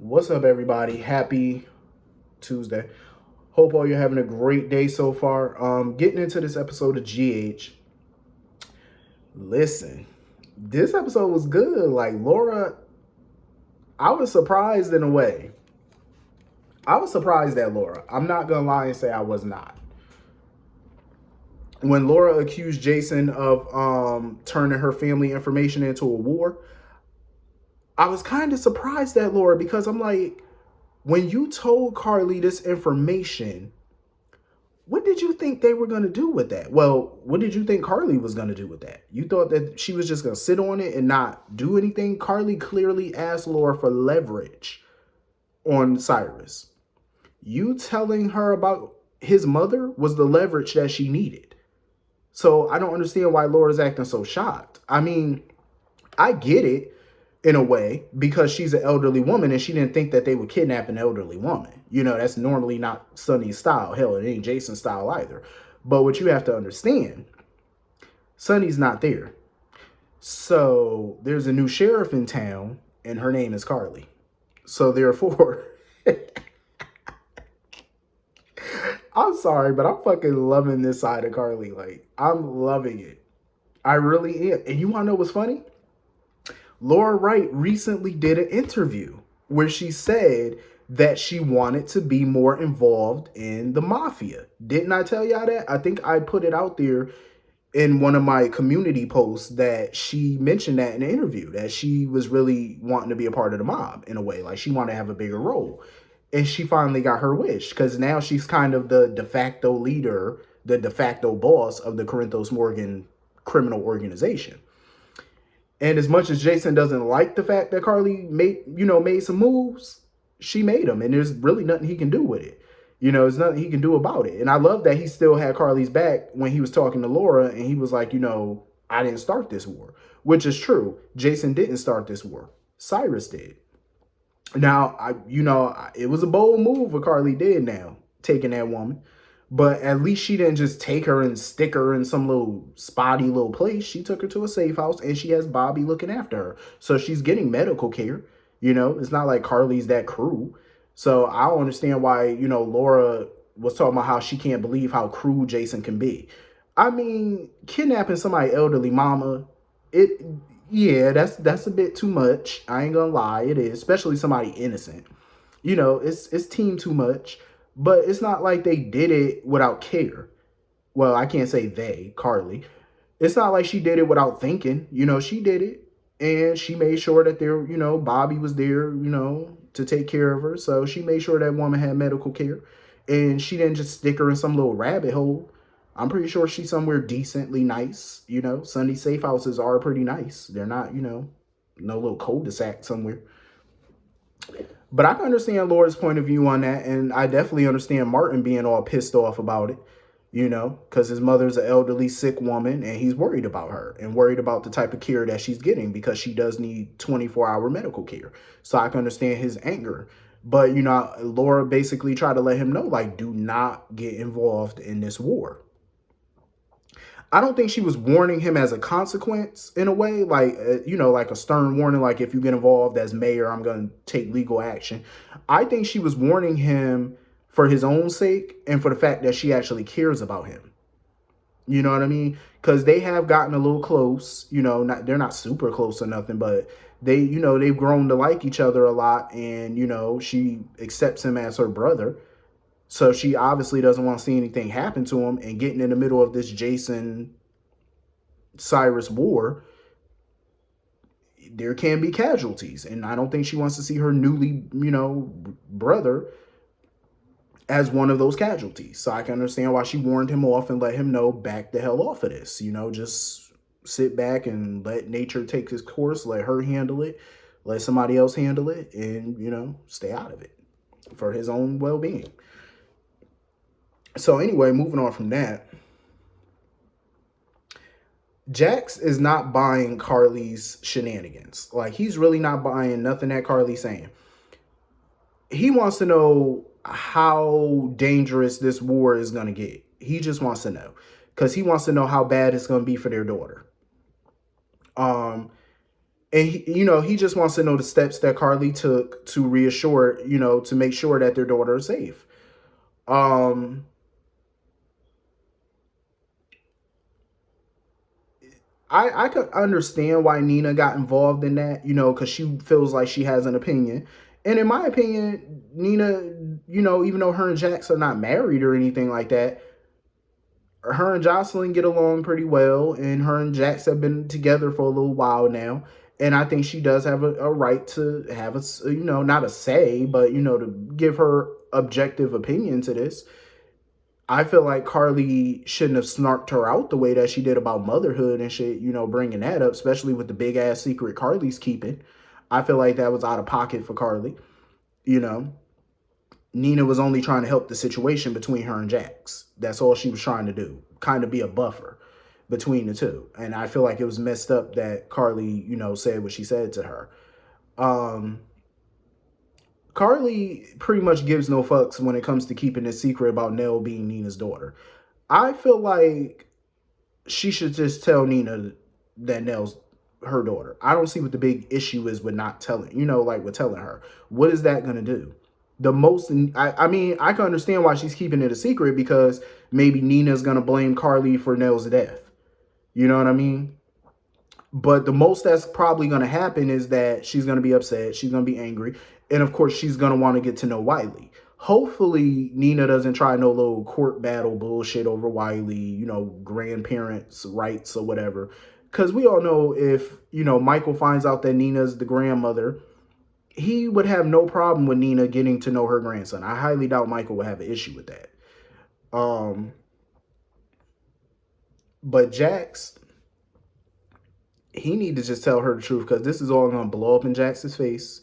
What's up, everybody? Happy Tuesday. Hope all you're having a great day so far. Getting into this episode of GH. Listen, this episode was good. Like Laura, I was surprised in a way. I was surprised at Laura. I'm not gonna lie and say I was not. When Laura accused Jason of turning her family information into a war, I was kind of surprised at Laura because I'm like, when you told Carly this information, what did you think they were going to do with that? Well, what did you think Carly was going to do with that? You thought that she was just going to sit on it and not do anything? Carly clearly asked Laura for leverage on Cyrus. You telling her about his mother was the leverage that she needed. So I don't understand why Laura's acting so shocked. I mean, I get it in a way because she's an elderly woman and she didn't think that they would kidnap an elderly woman. You know, that's normally not Sonny's style. Hell, it ain't Jason's style either. But what you have to understand, Sonny's not there. So there's a new sheriff in town and her name is Carly. So therefore, I'm sorry, but I'm fucking loving this side of Carly. Like, I'm loving it. I really am. And you want to know what's funny? Laura Wright recently did an interview where she said that she wanted to be more involved in the mafia. Didn't I tell y'all that? I think I put it out there in one of my community posts that she mentioned that in the interview, that she was really wanting to be a part of the mob in a way. Like she wanted to have a bigger role. And she finally got her wish because now she's kind of the de facto leader, the de facto boss of the Corinthos Morgan criminal organization. And as much as Jason doesn't like the fact that Carly made some moves, she made them, and there's really nothing he can do with it. There's nothing he can do about it. And I love that he still had Carly's back when he was talking to Laura, and he was like, I didn't start this war, which is true. Jason didn't start this war. Cyrus did. Now, it was a bold move what Carly did now, taking that woman. But at least she didn't just take her and stick her in some little spotty little place. She took her to a safe house and she has Bobby looking after her. So she's getting medical care. It's not like Carly's that cruel. So I don't understand why, Laura was talking about how she can't believe how cruel Jason can be. I mean, kidnapping somebody elderly mama, that's a bit too much. I ain't gonna lie, it is, especially somebody innocent. It's team too much. But it's not like they did it without care. Well, I can't say they, Carly. It's not like she did it without thinking. She did it. And she made sure that Bobby was there, to take care of her. So she made sure that woman had medical care. And she didn't just stick her in some little rabbit hole. I'm pretty sure she's somewhere decently nice. Sunday safe houses are pretty nice. They're not, no little cul-de-sac somewhere. But I can understand Laura's point of view on that, and I definitely understand Martin being all pissed off about it, because his mother's an elderly, sick woman, and he's worried about her and worried about the type of care that she's getting because she does need 24-hour medical care. So I can understand his anger. But, Laura basically tried to let him know, like, do not get involved in this war. I don't think she was warning him as a consequence in a way, like, like a stern warning, like if you get involved as mayor, I'm going to take legal action. I think she was warning him for his own sake and for the fact that she actually cares about him. You know what I mean? Because they have gotten a little close, they're not super close or nothing, but they've grown to like each other a lot. And, she accepts him as her brother. So she obviously doesn't want to see anything happen to him, and getting in the middle of this Jason Cyrus war, there can be casualties. And I don't think she wants to see her newly, brother as one of those casualties. So I can understand why she warned him off and let him know, back the hell off of this. Just sit back and let nature take its course, let her handle it, let somebody else handle it, and, stay out of it for his own well-being. So anyway, moving on from that, Jax is not buying Carly's shenanigans. Like, he's really not buying nothing that Carly's saying. He wants to know how dangerous this war is going to get. He just wants to know. Because he wants to know how bad it's going to be for their daughter. And he just wants to know the steps that Carly took to reassure, to make sure that their daughter is safe. Um, I could understand why Nina got involved in that, because she feels like she has an opinion. And in my opinion, Nina, even though her and Jax are not married or anything like that, her and Jocelyn get along pretty well, and her and Jax have been together for a little while now. And I think she does have a right to have not a say, but to give her objective opinion to this. I feel like Carly shouldn't have snarked her out the way that she did about motherhood and shit, bringing that up, especially with the big ass secret Carly's keeping. I feel like that was out of pocket for Carly. You know, Nina was only trying to help the situation between her and Jax. That's all she was trying to do, kind of be a buffer between the two. And I feel like it was messed up that Carly, said what she said to her. Carly pretty much gives no fucks when it comes to keeping a secret about Nelle being Nina's daughter. I feel like she should just tell Nina that Nell's her daughter. I don't see what the big issue is with not telling, like with telling her. What is that going to do? The most, I mean, I can understand why she's keeping it a secret because maybe Nina's going to blame Carly for Nell's death. You know what I mean? But the most that's probably going to happen is that she's going to be upset. She's going to be angry. And of course, she's going to want to get to know Wiley. Hopefully, Nina doesn't try no little court battle bullshit over Wiley, grandparents' rights or whatever. Because we all know if, Michael finds out that Nina's the grandmother, he would have no problem with Nina getting to know her grandson. I highly doubt Michael would have an issue with that. But Jax, he need to just tell her the truth because this is all going to blow up in Jax's face.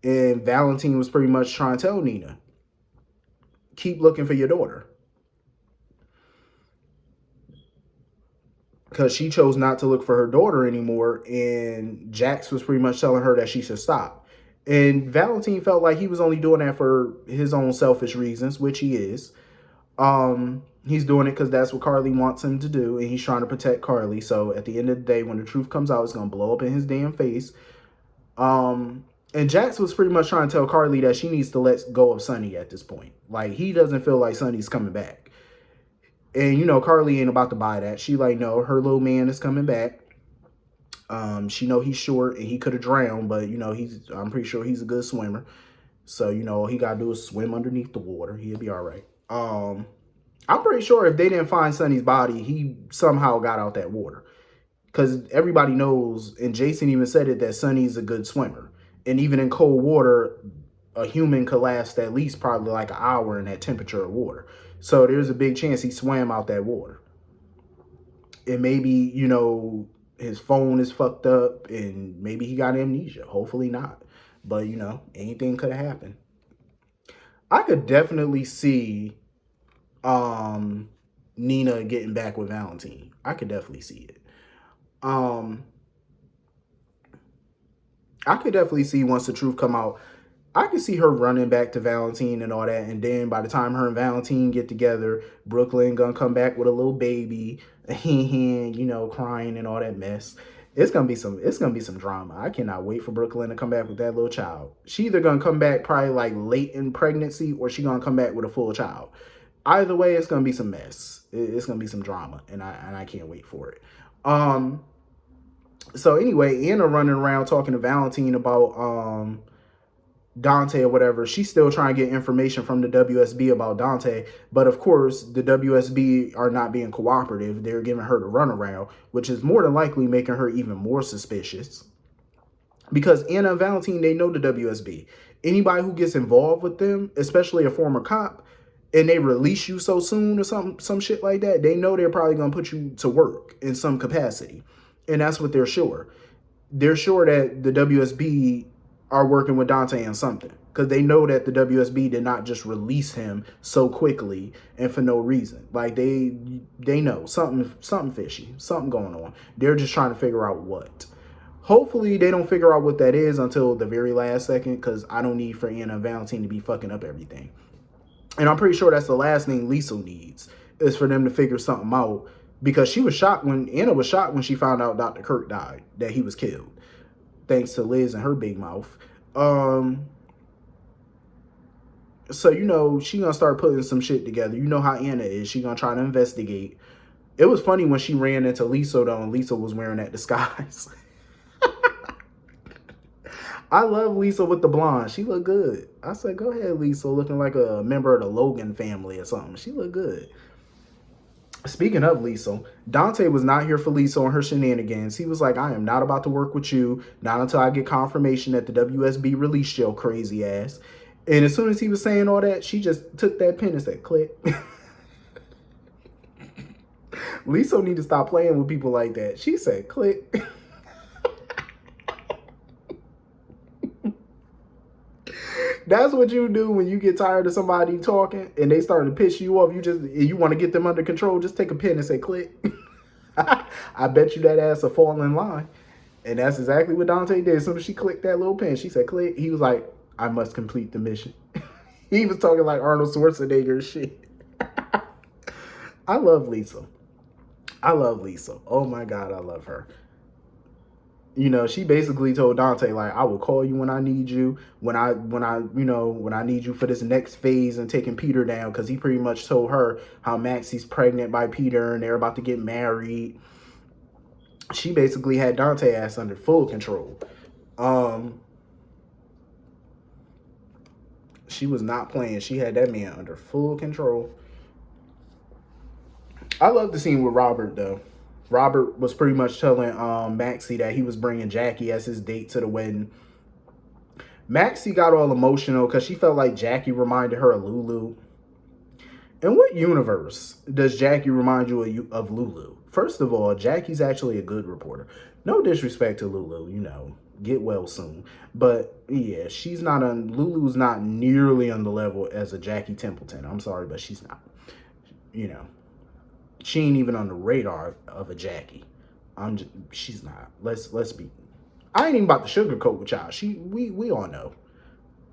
And Valentine was pretty much trying to tell Nina, keep looking for your daughter. Because she chose not to look for her daughter anymore. And Jax was pretty much telling her that she should stop. And Valentine felt like he was only doing that for his own selfish reasons, which he is. He's doing it because that's what Carly wants him to do. And he's trying to protect Carly. So at the end of the day, when the truth comes out, it's going to blow up in his damn face. And Jax was pretty much trying to tell Carly that she needs to let go of Sonny at this point. Like, he doesn't feel like Sonny's coming back. And, Carly ain't about to buy that. She like, no, her little man is coming back. She know he's short and he could have drowned, but, I'm pretty sure he's a good swimmer. So, all he got to do is swim underneath the water. He'll be all right. I'm pretty sure if they didn't find Sonny's body, he somehow got out that water. Because everybody knows, and Jason even said it, that Sonny's a good swimmer. And even in cold water, a human could last at least probably like an hour in that temperature of water. So there's a big chance he swam out that water. And maybe, his phone is fucked up and maybe he got amnesia. Hopefully not. But, anything could have happened. I could definitely see Nina getting back with Valentine. I could definitely see it. I could definitely see once the truth come out, I could see her running back to Valentine and all that. And then by the time her and Valentine get together, Brooklyn gonna come back with a little baby, crying and all that mess. It's gonna be some drama. I cannot wait for Brooklyn to come back with that little child. She either gonna come back probably like late in pregnancy or she gonna come back with a full child. Either way, it's gonna be some mess. It's gonna be some drama, and I can't wait for it. So anyway, Anna running around talking to Valentine about Dante or whatever. She's still trying to get information from the WSB about Dante. But of course, the WSB are not being cooperative. They're giving her the runaround, which is more than likely making her even more suspicious. Because Anna and Valentine, they know the WSB. Anybody who gets involved with them, especially a former cop, and they release you so soon or some shit like that, they know they're probably going to put you to work in some capacity. And that's what they're sure. They're sure that the WSB are working with Dante on something. Because they know that the WSB did not just release him so quickly and for no reason. Like, they know something fishy, something going on. They're just trying to figure out what. Hopefully, they don't figure out what that is until the very last second, because I don't need for Anna and Valentine to be fucking up everything. And I'm pretty sure that's the last thing Lisa needs, is for them to figure something out. Because Anna was shocked when she found out Dr. Kirk died, that he was killed. thanks to Liz and her big mouth. So she gonna start putting some shit together. You know how Anna is. She gonna try to investigate. It was funny when she ran into Lisa though, and Lisa was wearing that disguise. I love Lisa with the blonde. She looked good. I said, go ahead, Lisa, looking like a member of the Logan family or something. She looked good. Speaking of Lisa, Dante was not here for Lisa and her shenanigans. He was like, I am not about to work with you, not until I get confirmation that the WSB released your crazy ass. And as soon as he was saying all that, she just took that pen and said, click. Lisa need to stop playing with people like that. She said, click. That's what you do when you get tired of somebody talking and they start to piss you off. You want to get them under control. Just take a pen and say click. I bet you that ass will fall in line. And that's exactly what Dante did. As soon as she clicked that little pen, she said click. He was like, I must complete the mission. He was talking like Arnold Schwarzenegger shit. I love Lisa. I love Lisa. Oh my God, I love her. She basically told Dante, like, I will call you when I need you, when I need you for this next phase and taking Peter down, because he pretty much told her how Maxie's pregnant by Peter and they're about to get married. She basically had Dante ass under full control. She was not playing. She had that man under full control. I love the scene with Robert, though. Robert was pretty much telling Maxie that he was bringing Jackie as his date to the wedding. Maxie got all emotional because she felt like Jackie reminded her of Lulu. In what universe does Jackie remind you of Lulu? First of all, Jackie's actually a good reporter. No disrespect to Lulu, get well soon. But yeah, Lulu's not nearly on the level as a Jackie Templeton. I'm sorry, but she's not. She ain't even on the radar of a Jackie. She's not. Let's be. I ain't even about to sugarcoat with y'all. We all know.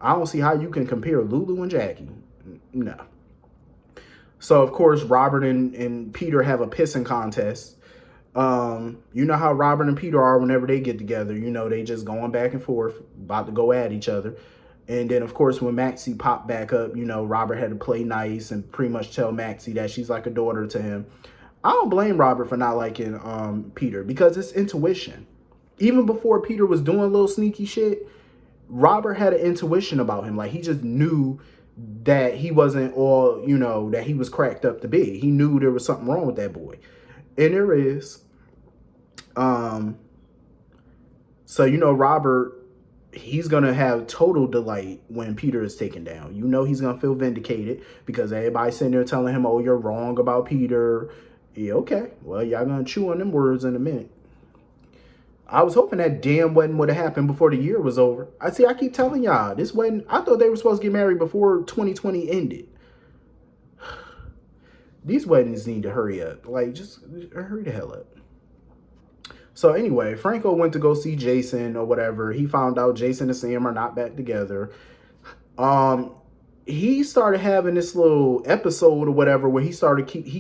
I don't see how you can compare Lulu and Jackie. No. So of course Robert and Peter have a pissing contest. You know how Robert and Peter are whenever they get together. They just going back and forth, about to go at each other. And then, of course, when Maxie popped back up, Robert had to play nice and pretty much tell Maxie that she's like a daughter to him. I don't blame Robert for not liking Peter, because it's intuition. Even before Peter was doing little sneaky shit, Robert had an intuition about him. Like, he just knew that he wasn't all, that he was cracked up to be. He knew there was something wrong with that boy. And there is. So, Robert, he's going to have total delight when Peter is taken down. He's going to feel vindicated because everybody's sitting there telling him, oh, you're wrong about Peter. Yeah, okay. Well, y'all going to chew on them words in a minute. I was hoping that damn wedding would have happened before the year was over. I keep telling y'all, this wedding, I thought they were supposed to get married before 2020 ended. These weddings need to hurry up. Like, just hurry the hell up. So anyway, Franco went to go see Jason or whatever. He found out Jason and Sam are not back together. He started having this little episode or whatever where he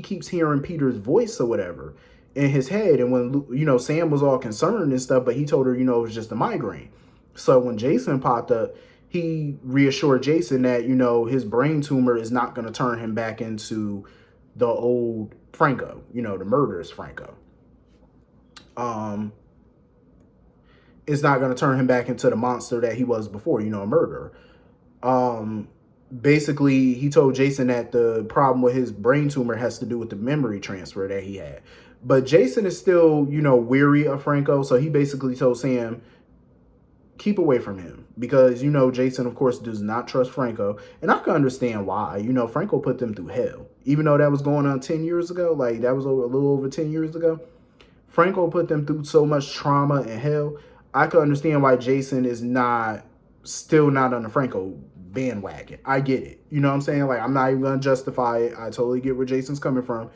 keeps hearing Peter's voice or whatever in his head. And when, Sam was all concerned and stuff, but he told her, it was just a migraine. So when Jason popped up, he reassured Jason that, his brain tumor is not going to turn him back into the old Franco, the murderous Franco. It's not going to turn him back into the monster that he was before, a murderer. Basically, he told Jason that the problem with his brain tumor has to do with the memory transfer that he had. But Jason is still, weary of Franco. So he basically told Sam, keep away from him. Because, Jason, of course, does not trust Franco. And I can understand why. Franco put them through hell. Even though that was going on 10 years ago. Like, that was a little over 10 years ago. Franco put them through so much trauma and hell. I can understand why Jason is still not on the Franco bandwagon. I get it. You know what I'm saying? Like, I'm not even going to justify it. I totally get where Jason's coming from.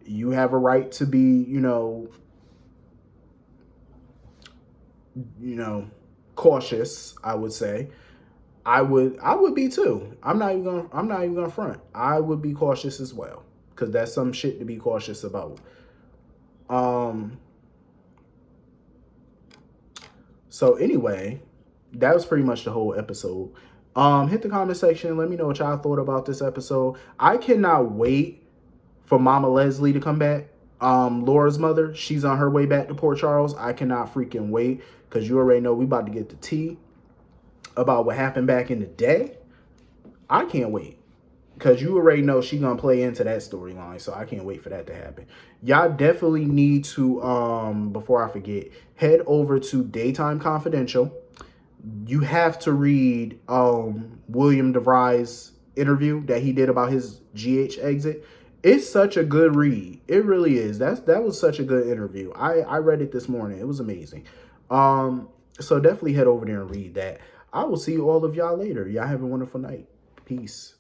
You have a right to be, cautious, I would say. I would be too. I'm not even gonna front. I would be cautious as well. Because that's some shit to be cautious about. So anyway, that was pretty much the whole episode. Hit the comment section. Let me know what y'all thought about this episode. I cannot wait for Mama Leslie to come back. Laura's mother, she's on her way back to Port Charles. I cannot freaking wait because you already know we about to get the tea about what happened back in the day. I can't wait because you already know she gonna play into that storyline, so I can't wait for that to happen. Y'all definitely need to, before I forget, head over to Daytime Confidential. You have to read William DeVry's interview that he did about his GH exit. It's such a good read. It really is. That was such a good interview. I read it this morning. It was amazing. So definitely head over there and read that. I will see all of y'all later. Y'all have a wonderful night. Peace.